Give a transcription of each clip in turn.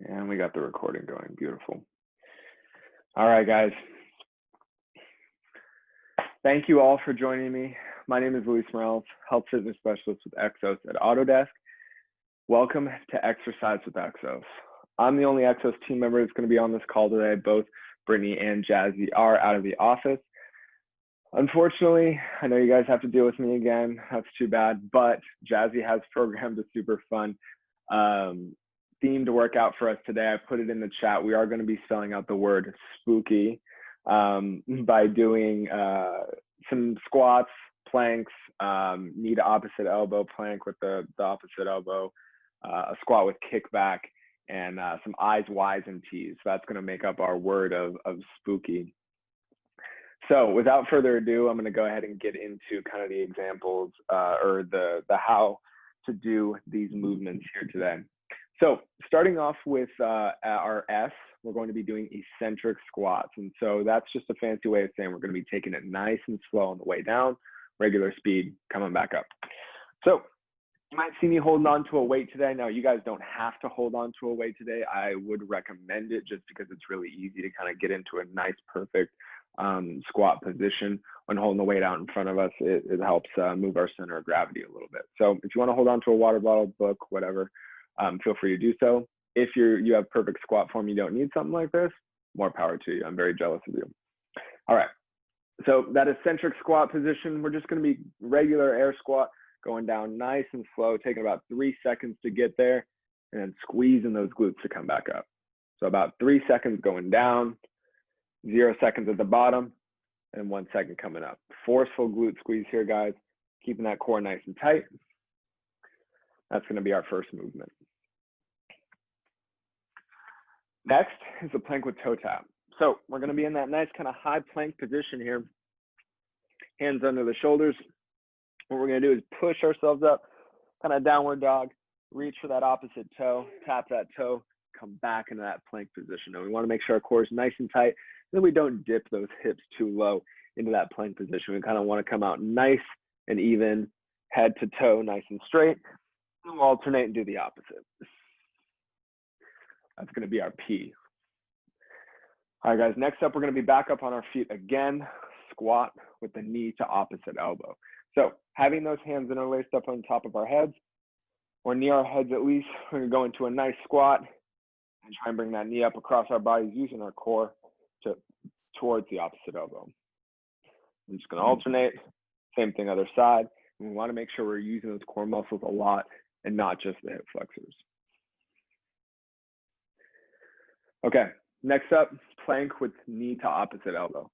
And we got the recording going. Beautiful. All right, guys. Thank you all for joining me. My name is Luis Morales, Health Fitness Specialist with Exos at Autodesk. Welcome to Exercise with Exos. I'm the only Exos team member that's going to be on this call today. Both Brittany and Jazzy are out of the office. Unfortunately, I know you guys have to deal with me again. That's too bad, but Jazzy has programmed a super fun themed workout for us today. I put it in the chat. We are going to be spelling out the word spooky by doing some squats, planks, knee to opposite elbow plank with the opposite elbow, a squat with kickback, and some eyes, Y's, and T's. So that's going to make up our word of spooky. So without further ado, I'm going to go ahead and get into kind of the examples or the how to do these movements here today. So starting off with our S, we're going to be doing eccentric squats. And so that's just a fancy way of saying we're going to be taking it nice and slow on the way down, regular speed, coming back up. So you might see me holding on to a weight today. Now, you guys don't have to hold on to a weight today. I would recommend it just because it's really easy to kind of get into a nice, perfect squat position when holding the weight out in front of us. It helps move our center of gravity a little bit. So if you want to hold on to a water bottle, book, whatever, feel free to do so. If you have perfect squat form, you don't need something like this, more power to you. I'm very jealous of you. All right, so that eccentric squat position, we're just going to be regular air squat, going down nice and slow, taking about 3 seconds to get there, and then squeezing those glutes to come back up. So about 3 seconds going down, 0 seconds at the bottom, and 1 second coming up. Forceful glute squeeze here, guys, keeping that core nice and tight. That's going to be our first movement. Next is the plank with toe tap. So we're going to be in that nice kind of high plank position here. Hands under the shoulders. What we're going to do is push ourselves up, kind of downward dog, reach for that opposite toe, tap that toe, come back into that plank position. And we want to make sure our core is nice and tight, so that we don't dip those hips too low into that plank position. We kind of want to come out nice and even, head to toe, nice and straight. And we'll alternate and do the opposite. That's going to be our P. All right, guys, next up, we're going to be back up on our feet again, squat with the knee to opposite elbow. So having those hands interlaced up on top of our heads, or near our heads at least, we're going to go into a nice squat and try and bring that knee up across our bodies using our core towards the opposite elbow. I'm just going to alternate, same thing other side. And we want to make sure we're using those core muscles a lot and not just the hip flexors. Okay, next up, plank with knee to opposite elbow.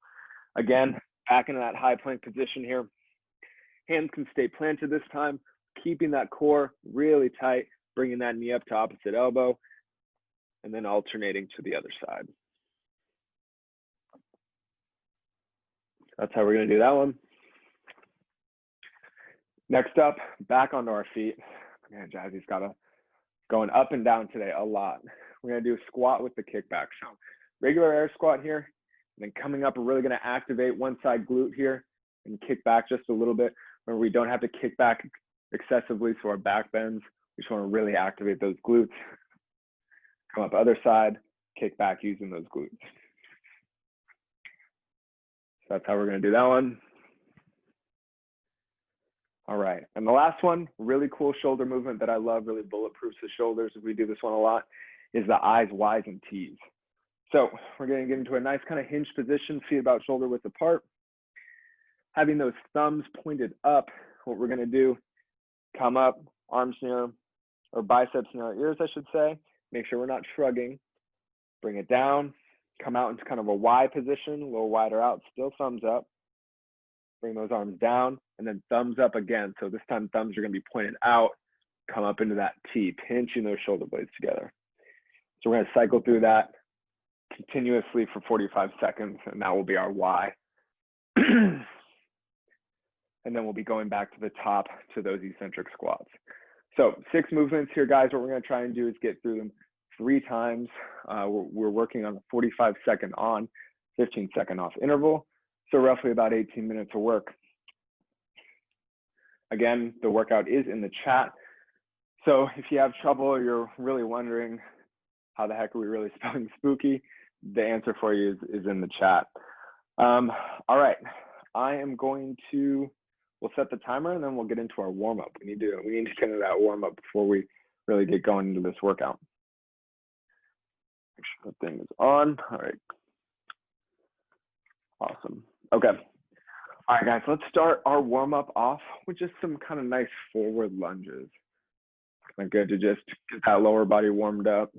Again, back into that high plank position here. Hands can stay planted this time, keeping that core really tight, bringing that knee up to opposite elbow, and then alternating to the other side. That's how we're going to do that one. Next up, back onto our feet. Man, Jazzy's got going up and down today a lot. We're going to do a squat with the kickback. So regular air squat here, and then coming up, we're really going to activate one side glute here and kick back just a little bit, where we don't have to kick back excessively so our back bends. We just want to really activate those glutes. Come up other side, kick back using those glutes. So that's how we're going to do that one. All right, and the last one, really cool shoulder movement that I love, really bulletproofs the shoulders. We do this one a lot, is the eyes, Y's, and T's. So we're going to get into a nice kind of hinge position, feet about shoulder width apart. Having those thumbs pointed up, what we're going to do, come up, arms near, or biceps near our ears, I should say. Make sure we're not shrugging. Bring it down, come out into kind of a Y position, a little wider out, still thumbs up. Bring those arms down, and then thumbs up again. So this time thumbs are going to be pointed out, come up into that T, pinching those shoulder blades together. So we're going to cycle through that continuously for 45 seconds, and that will be our Y. And then we'll be going back to the top to those eccentric squats. So 6 movements here, guys. What we're going to try and do is get through them 3 times. We're working on a 45-second on, 15-second off interval. So roughly about 18 minutes of work. Again, the workout is in the chat. So if you have trouble or you're really wondering, how the heck are we really spelling spooky? The answer for you is in the chat. All right, I am going to, we'll set the timer and then we'll get into our warm-up. We need to get into that warm-up before we really get going into this workout. Make sure the thing is on. All right. Awesome. Okay. All right, guys, let's start our warm-up off with just some kind of nice forward lunges. Kind of good to just get that lower body warmed up.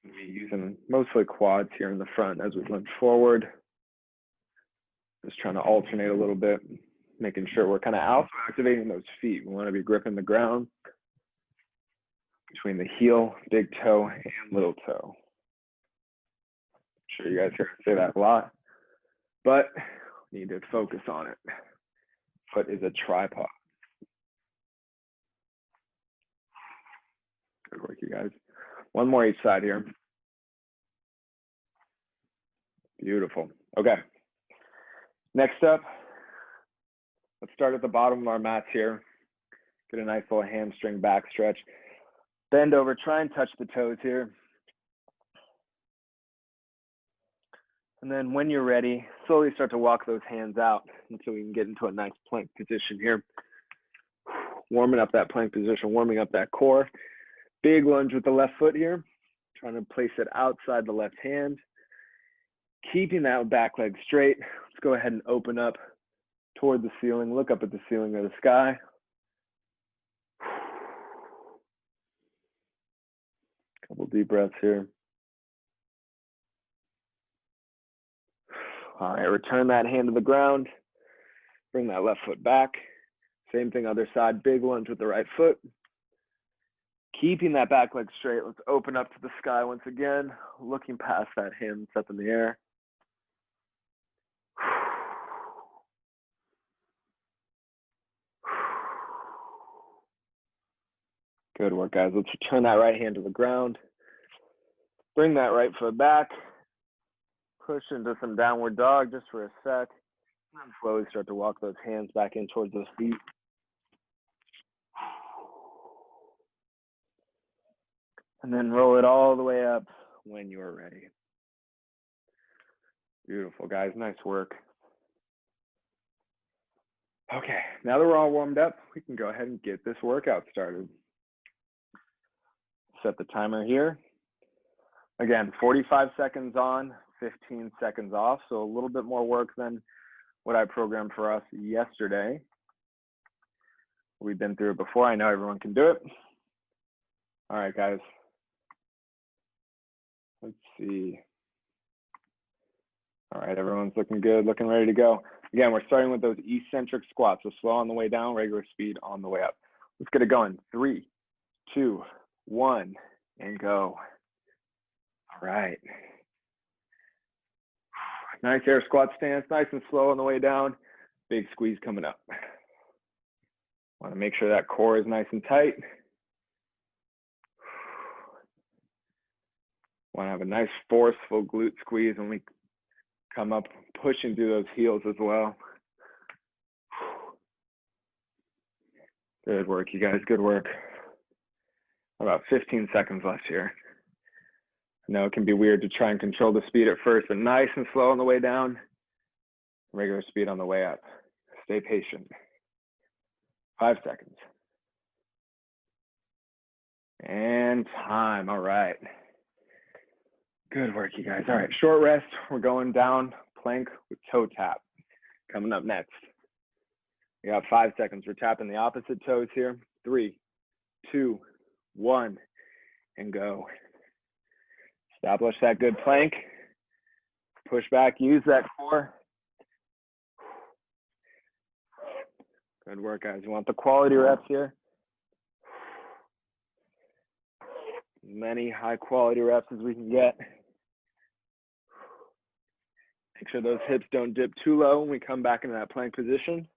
We're using mostly quads here in the front as we lunge forward. Just trying to alternate a little bit, making sure we're kind of also activating those feet. We want to be gripping the ground between the heel, big toe, and little toe. I'm sure you guys hear me say that a lot, but we need to focus on it. Foot is a tripod. Good work, you guys. One more each side here. Beautiful. Okay. Next up, let's start at the bottom of our mats here. Get a nice little hamstring back stretch. Bend over, try and touch the toes here. And then when you're ready, slowly start to walk those hands out until we can get into a nice plank position here. Warming up that plank position, warming up that core. Big lunge with the left foot here. Trying to place it outside the left hand. Keeping that back leg straight. Let's go ahead and open up toward the ceiling. Look up at the ceiling or the sky. Couple deep breaths here. All right, return that hand to the ground. Bring that left foot back. Same thing, other side. Big lunge with the right foot. Keeping that back leg straight. Let's open up to the sky once again. Looking past that hand that's up in the air. Good work, guys. Let's return that right hand to the ground. Bring that right foot back. Push into some downward dog just for a sec. And then slowly start to walk those hands back in towards those feet. And then roll it all the way up when you are ready. Beautiful, guys. Nice work. Okay, now that we're all warmed up, we can go ahead and get this workout started. Set the timer here. Again, 45 seconds on, 15 seconds off, so a little bit more work than what I programmed for us yesterday. We've been through it before. I know everyone can do it. All right, guys. Let's see. All right, everyone's looking good, looking ready to go. Again, we're starting with those eccentric squats, so slow on the way down, regular speed on the way up. Let's get it going. 3, 2, 1, and go. All right. Nice air squat stance, nice and slow on the way down. Big squeeze coming up. Want to make sure that core is nice and tight. Want to have a nice forceful glute squeeze when we come up, pushing through those heels as well. Good work, you guys, good work. About 15 seconds left here. I know it can be weird to try and control the speed at first, but nice and slow on the way down, regular speed on the way up. Stay patient. 5 seconds. And time, all right. Good work, you guys. All right, short rest. We're going down plank with toe tap. Coming up next. We got 5 seconds. We're tapping the opposite toes here. 3, 2, 1, and go. Establish that good plank. Push back, use that core. Good work, guys. You want the quality reps here. Many high quality reps as we can get. Make sure those hips don't dip too low when we come back into that plank position.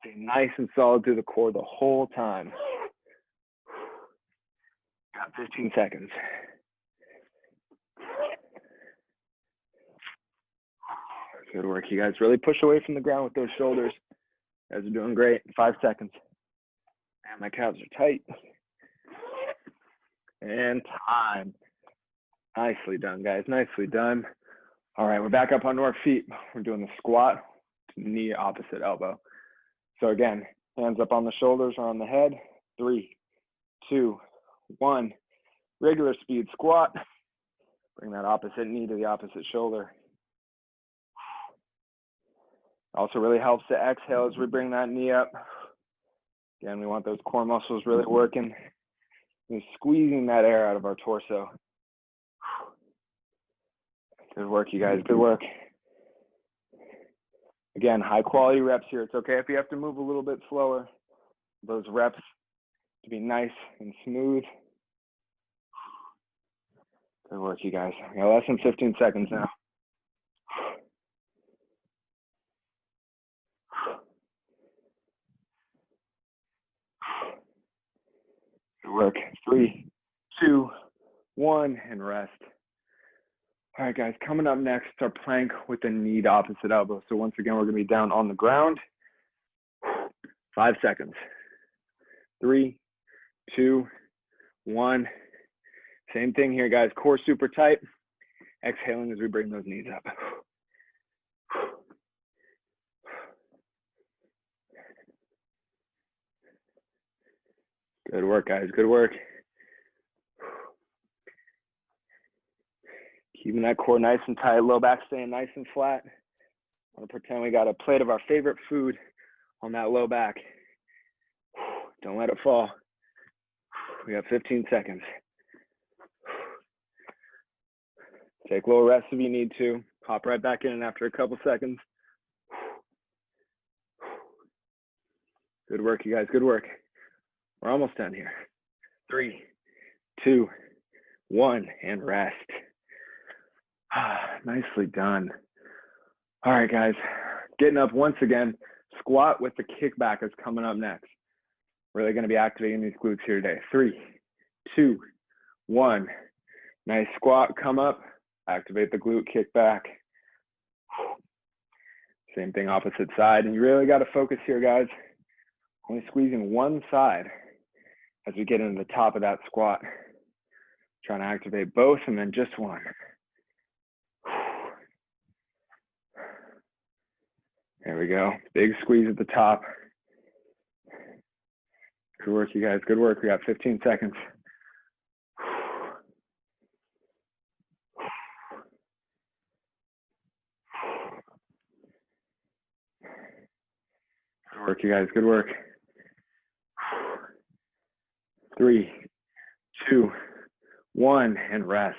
Stay nice and solid through the core the whole time. Got 15 seconds. Good work, you guys. Really push away from the ground with those shoulders. You guys are doing great. 5 seconds. And my calves are tight. and time. Nicely done, guys, nicely done. All right, we're back up onto our feet. We're doing the squat, knee opposite elbow. So again, hands up on the shoulders or on the head. 3, 2, 1. Regular speed squat. Bring that opposite knee to the opposite shoulder. Also really helps to exhale as we bring that knee up. Again, we want those core muscles really working. We're squeezing that air out of our torso. Good work, you guys, good work. Again, high quality reps here. It's okay if you have to move a little bit slower. Those reps to be nice and smooth. Good work, you guys. We got less than 15 seconds now. Good work. 3, 2, 1, and rest. All right, guys, coming up next, our plank with the knee to opposite elbow. So once again, we're gonna be down on the ground. 5 seconds. 3, 2, 1. Same thing here, guys. Core super tight. Exhaling as we bring those knees up. Good work, guys. Good work. Keeping that core nice and tight, low back staying nice and flat. I'm gonna pretend we got a plate of our favorite food on that low back. Don't let it fall. We got 15 seconds. Take a little rest if you need to. Hop right back in after a couple seconds. Good work, you guys, good work. We're almost done here. 3, 2, 1, and rest. Nicely done. All right, guys, getting up once again. Squat with the kickback is coming up next. Really gonna be activating these glutes here today. 3, 2, 1. Nice squat, come up, activate the glute, kick back. Same thing, opposite side. And you really gotta focus here, guys. Only squeezing one side as we get into the top of that squat. Trying to activate both and then just one. There we go. Big squeeze at the top. Good work, you guys. Good work. We got 15 seconds. Good work, you guys. Good work. 3, 2, 1, and rest.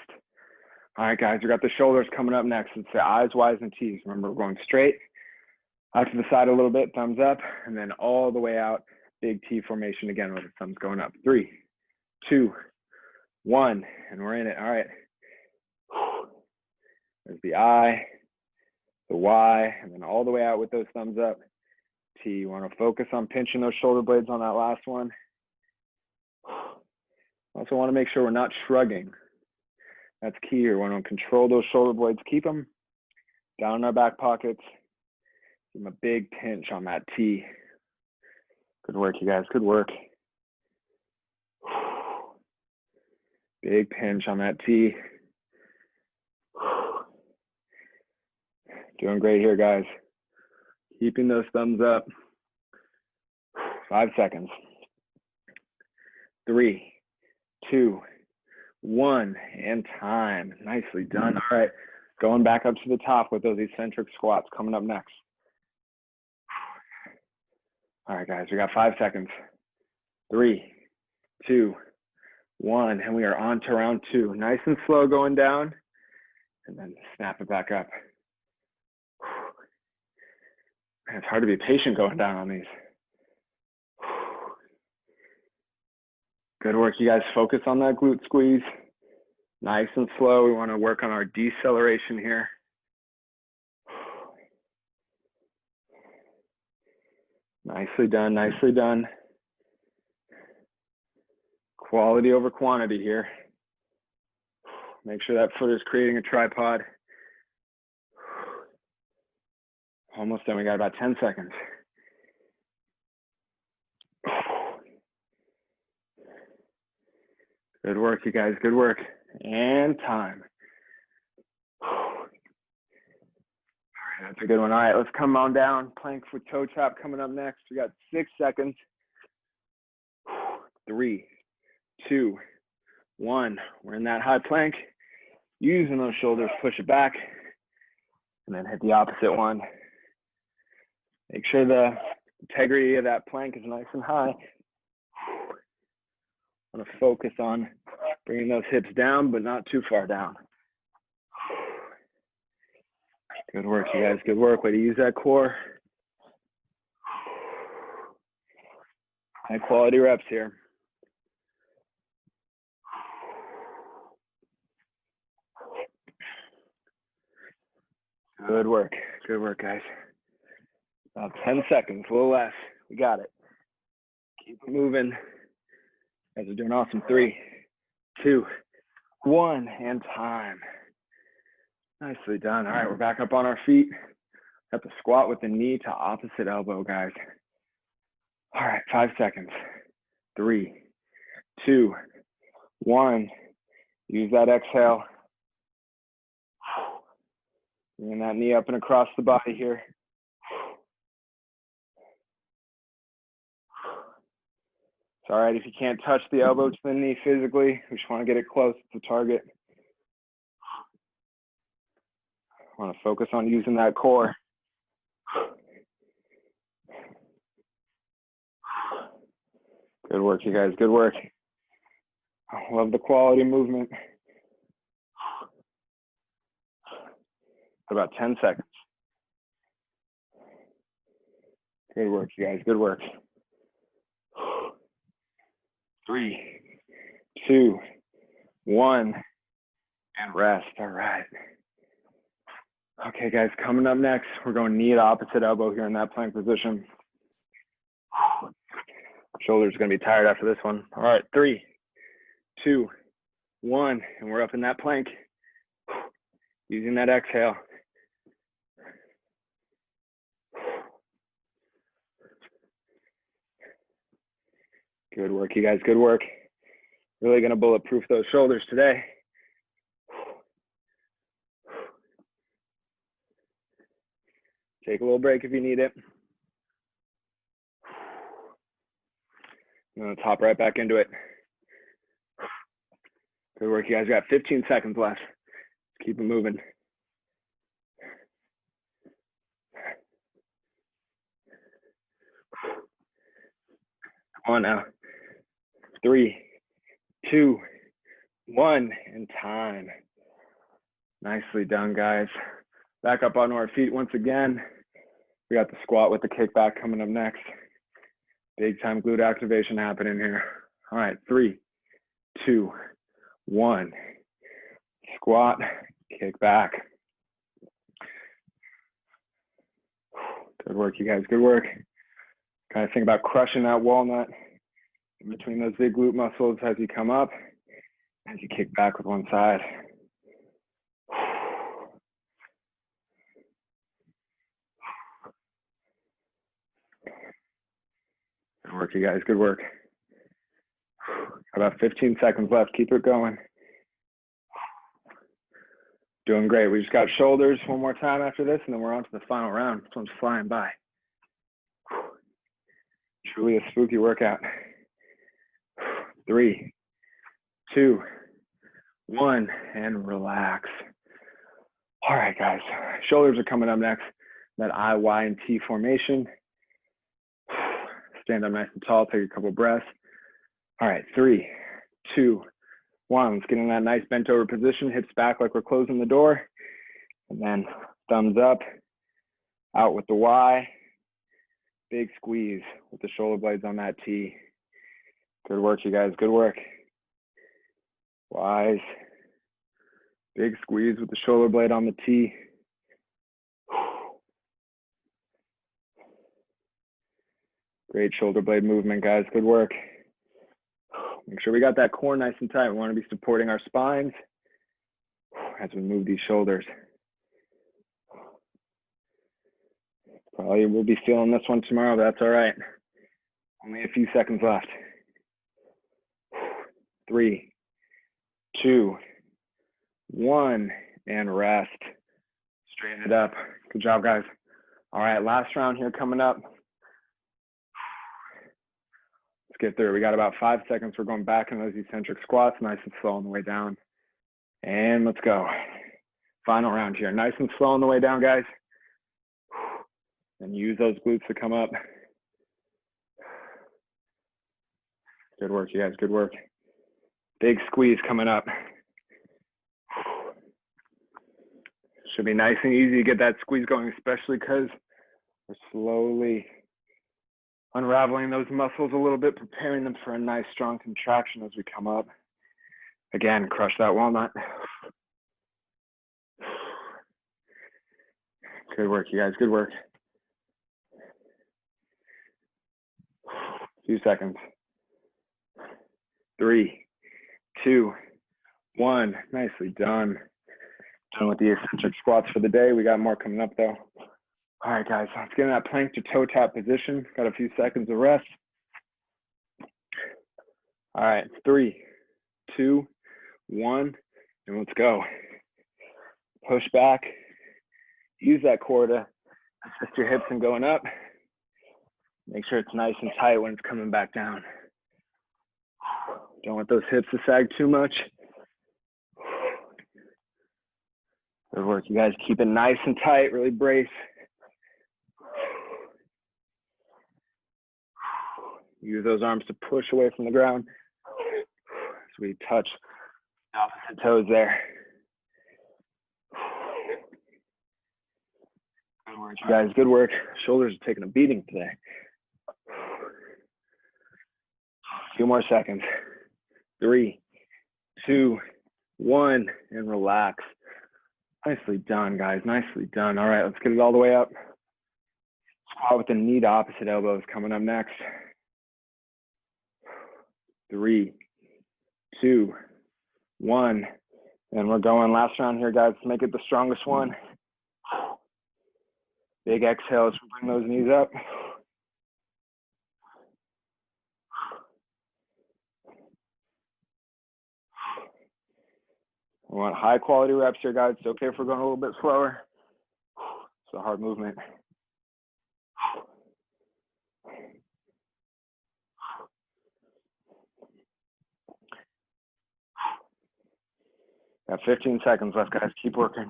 All right, guys, we got the shoulders coming up next. It's the eyes, Y's, and T's. Remember, we're going straight out to the side a little bit, thumbs up, and then all the way out, big T formation again with the thumbs going up. 3, 2, 1, and we're in it. All right. There's the I, the Y, and then all the way out with those thumbs up. T, you want to focus on pinching those shoulder blades on that last one. Also want to make sure we're not shrugging. That's key here. We want to control those shoulder blades, keep them down in our back pockets. Give them a big pinch on that T. Good work, you guys, good work. Big pinch on that T. Doing great here, guys. Keeping those thumbs up. 5 seconds. 3, 2, 1, and time. Nicely done. All right, going back up to the top with those eccentric squats coming up next. All right, guys, we got 5 seconds. 3, 2, 1, and we are on to round 2. Nice and slow going down, and then snap it back up. Man, it's hard to be patient going down on these. Good work, you guys. Focus on that glute squeeze. Nice and slow. We want to work on our deceleration here. Nicely done, nicely done. Quality over quantity here. Make sure that foot is creating a tripod. Almost done, we got about 10 seconds. Good work, you guys, good work. And time. That's a good one. All right, let's come on down. Plank with toe tap coming up next. We got 6 seconds. 3, 2, 1. We're in that high plank. Using those shoulders, push it back, and then hit the opposite one. Make sure the integrity of that plank is nice and high. I want to focus on bringing those hips down, but not too far down. Good work, you guys. Good work. Way to use that core. High quality reps here. Good work. Good work, guys. About 10 seconds, a little less. We got it. Keep it moving. You guys are doing awesome. 3, 2, 1, and time. Nicely done. All right, we're back up on our feet. Got the squat with the knee to opposite elbow, guys. All right, 5 seconds. 3, 2, 1. Use that exhale. Bringing that knee up and across the body here. It's all right if you can't touch the elbow to the knee physically. We just want to get it close to the target. I want to focus on using that core. Good work, you guys. Good work. I love the quality movement. About 10 seconds. Good work, you guys. Good work. 3, 2, 1, and rest. All right. Okay, guys, coming up next, we're going knee at opposite elbow here in that plank position. Shoulders are going to be tired after this one. All right, 3, 2, 1, and we're up in that plank. Using that exhale. Good work, you guys. Good work. Really going to bulletproof those shoulders today. Take a little break if you need it. I'm going to hop right back into it. Good work, you guys. We got 15 seconds left. Let's keep it moving. Come on now. 3, 2, 1, and time. Nicely done, guys. Back up onto our feet once again. We got the squat with the kickback coming up next. Big time glute activation happening here. All right, 3, 2, 1. Squat, kick back. Good work, you guys. Good work. Kind of think about crushing that walnut in between those big glute muscles as you come up, as you kick back with one side. Good work, you guys. Good work. About 15 seconds left. Keep it going. Doing great. We just got shoulders one more time after this, and then we're on to the final round. This one's flying by. Truly a spooky workout. 3, 2, 1, and relax. All right, guys. Shoulders are coming up next. That I, Y, and T formation. Stand up nice and tall. Take a couple breaths. All right, 3, 2, 1. Let's get in that nice bent over position. Hips back like we're closing the door. And then thumbs up. Out with the Y. Big squeeze with the shoulder blades on that T. Good work, you guys. Good work. Y's. Big squeeze with the shoulder blade on the T. Great shoulder blade movement, guys. Good work. Make sure we got that core nice and tight. We want to be supporting our spines as we move these shoulders. Probably we'll be feeling this one tomorrow, but that's all right. Only a few seconds left. 3, 2, 1, and rest. Straighten it up. Good job, guys. All right, last round here coming up. Let's get through. We got about 5 seconds. We're going back in those eccentric squats, nice and slow on the way down. And let's go. Final round here. Nice and slow on the way down, guys. And use those glutes to come up. Good work, you guys. Good work. Big squeeze coming up. Should be nice and easy to get that squeeze going, especially because we're slowly unraveling those muscles a little bit, preparing them for a nice strong contraction as we come up. Again, crush that walnut. Good work, you guys. Good work. Few seconds. 3, 2, 1. Nicely done. Done with the eccentric squats for the day. We got more coming up though. All right, guys, let's get in that plank to toe tap position. Got a few seconds of rest. All right, 3, 2, 1, and let's go. Push back. Use that core to assist your hips in going up. Make sure it's nice and tight when it's coming back down. Don't want those hips to sag too much. Good work, you guys. Keep it nice and tight, really brace. Use those arms to push away from the ground as we touch the opposite toes there. Good work, you guys. Good work. Shoulders are taking a beating today. A few more seconds. 3, 2, 1, and relax. Nicely done, guys. Nicely done. All right, let's get it all the way up. Squat with the knee to opposite elbows coming up next. 3, 2, 1, and we're going. Last round here, guys. Let's make it the strongest one. Big exhale as we bring those knees up. We want high quality reps here, guys. It's okay if we're going a little bit slower. It's a hard movement. Got 15 seconds left, guys. Keep working.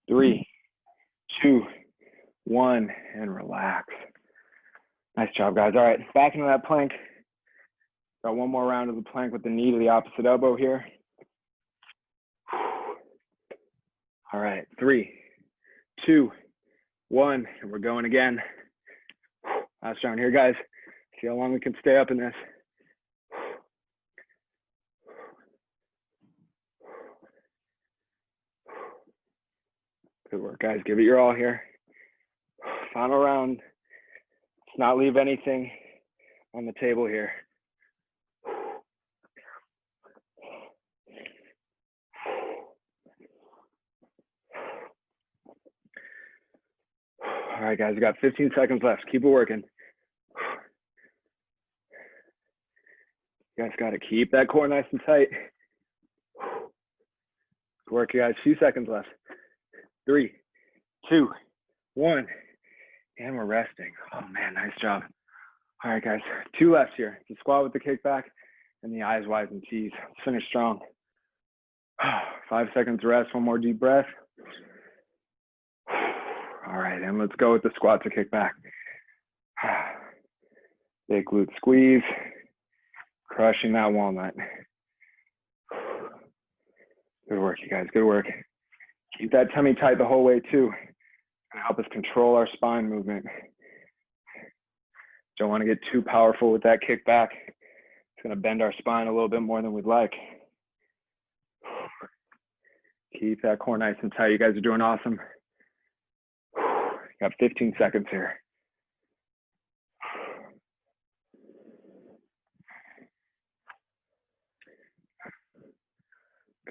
3, 2, 1, and relax. Nice job, guys. All right, back into that plank. Got one more round of the plank with the knee to the opposite elbow here. All right, 3, 2, 1, and we're going again. Last round here, guys. See how long we can stay up in this. Good work, guys. Give it your all here. Final round. Let's not leave anything on the table here. All right, guys, we got 15 seconds left. Keep it working. You guys got to keep that core nice and tight. Good work, you guys. Few seconds left. 3, 2, 1, and we're resting. Oh man, nice job. All right, guys, 2 left here. The squat with the kickback and the eyes wide and tees. Let's finish strong. 5 seconds rest. One more deep breath. All right, and let's go with the squat to kickback. Big glute squeeze. Crushing that walnut. Good work, you guys. Good work. Keep that tummy tight the whole way too. It's gonna help us control our spine movement. Don't want to get too powerful with that kickback. It's gonna bend our spine a little bit more than we'd like. Keep that core nice and tight. You guys are doing awesome. Got 15 seconds here.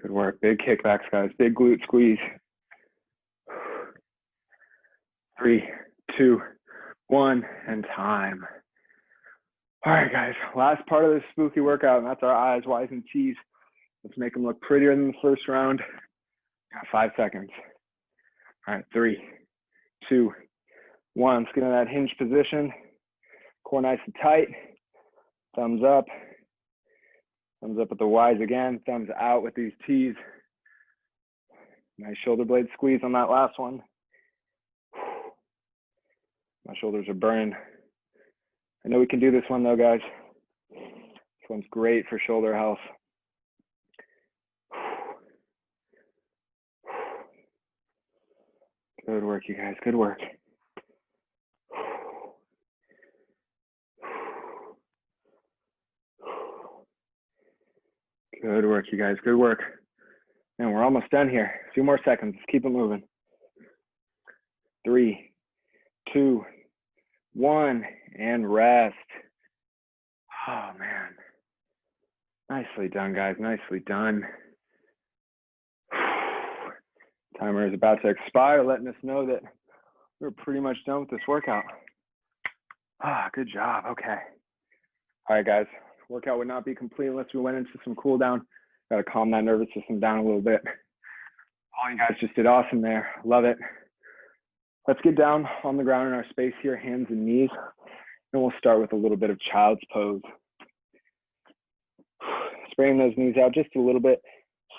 Good work. Big kickbacks, guys. Big glute squeeze. 3, 2, 1, and time. All right, guys, last part of this spooky workout, and that's our eyes, Y's, and T's. Let's make them look prettier than the first round. Got 5 seconds. All right, 3, 2, 1. Let's get in that hinge position. Core nice and tight. Thumbs up. Thumbs up with the Y's again. Thumbs out with these T's. Nice shoulder blade squeeze on that last one. My shoulders are burning. I know we can do this one though, guys. This one's great for shoulder health. Good work, you guys, good work. Good work, you guys, good work. And we're almost done here. A few more seconds, let's keep it moving. 3, 2, 1, and rest. Oh man. Nicely done, guys, nicely done. Timer is about to expire, letting us know that we're pretty much done with this workout. Good job, okay. All right, guys, workout would not be complete unless we went into some cool down. Got to calm that nervous system down a little bit. All you guys just did awesome there, love it. Let's get down on the ground in our space here, hands and knees. And we'll start with a little bit of child's pose. Spraying those knees out just a little bit,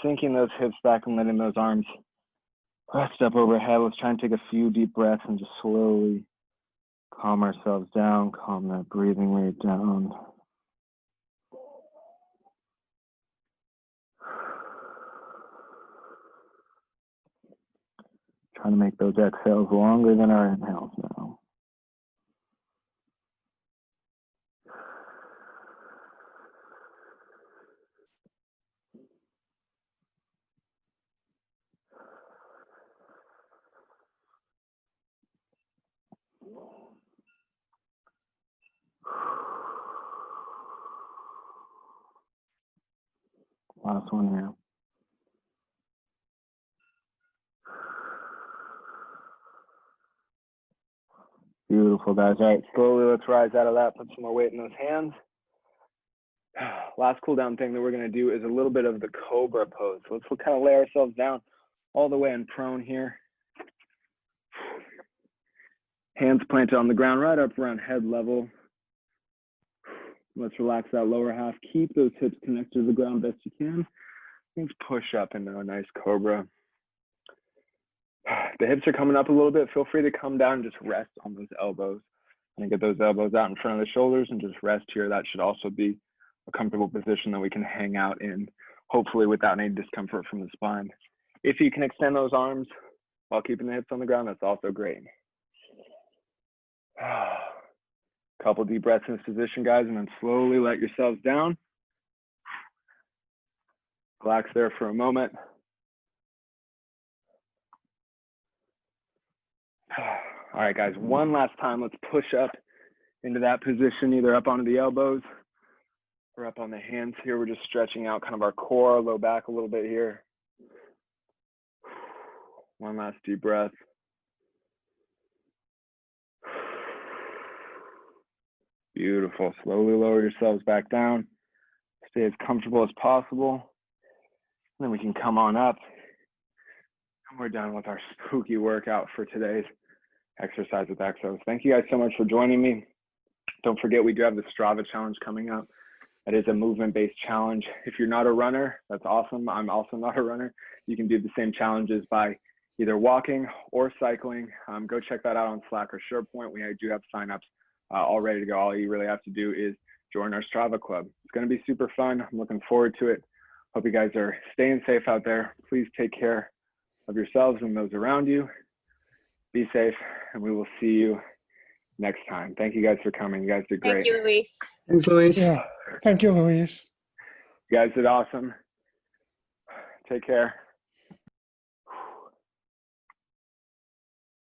sinking those hips back and letting those arms rest up overhead. Let's try and take a few deep breaths and just slowly calm ourselves down, calm that breathing rate down. Trying to make those exhales longer than our inhales now. Last one here. Beautiful, guys. All right, slowly let's rise out of that. Put some more weight in those hands. Last cool down thing that we're going to do is a little bit of the cobra pose. So let's kind of lay ourselves down all the way in prone here. Hands planted on the ground right up around head level. Let's relax that lower half. Keep those hips connected to the ground best you can. Let's push up into a nice cobra. The hips are coming up a little bit. Feel free to come down and just rest on those elbows. And get those elbows out in front of the shoulders and just rest here. That should also be a comfortable position that we can hang out in, hopefully without any discomfort from the spine. If you can extend those arms while keeping the hips on the ground, that's also great. Couple deep breaths in this position, guys, and then slowly let yourselves down. Relax there for a moment. All right, guys, one last time. Let's push up into that position, either up onto the elbows or up on the hands here. We're just stretching out kind of our core, low back a little bit here. One last deep breath. Beautiful. Slowly lower yourselves back down. Stay as comfortable as possible. And then we can come on up. And we're done with our spooky workout for today's Exercise with Exos. Thank you guys so much for joining me. Don't forget, we do have the Strava challenge coming up. That is a movement-based challenge. If you're not a runner, that's awesome. I'm also not a runner. You can do the same challenges by either walking or cycling. Go check that out on Slack or SharePoint. We do have signups all ready to go. All you really have to do is join our Strava club. It's going to be super fun. I'm looking forward to it. Hope you guys are staying safe out there. Please take care of yourselves and those around you. Be safe, and we will see you next time. Thank you guys for coming. You guys did great. Thank you, Luis. Thanks, Luis. Yeah. Thank you, Luis. You guys did awesome. Take care.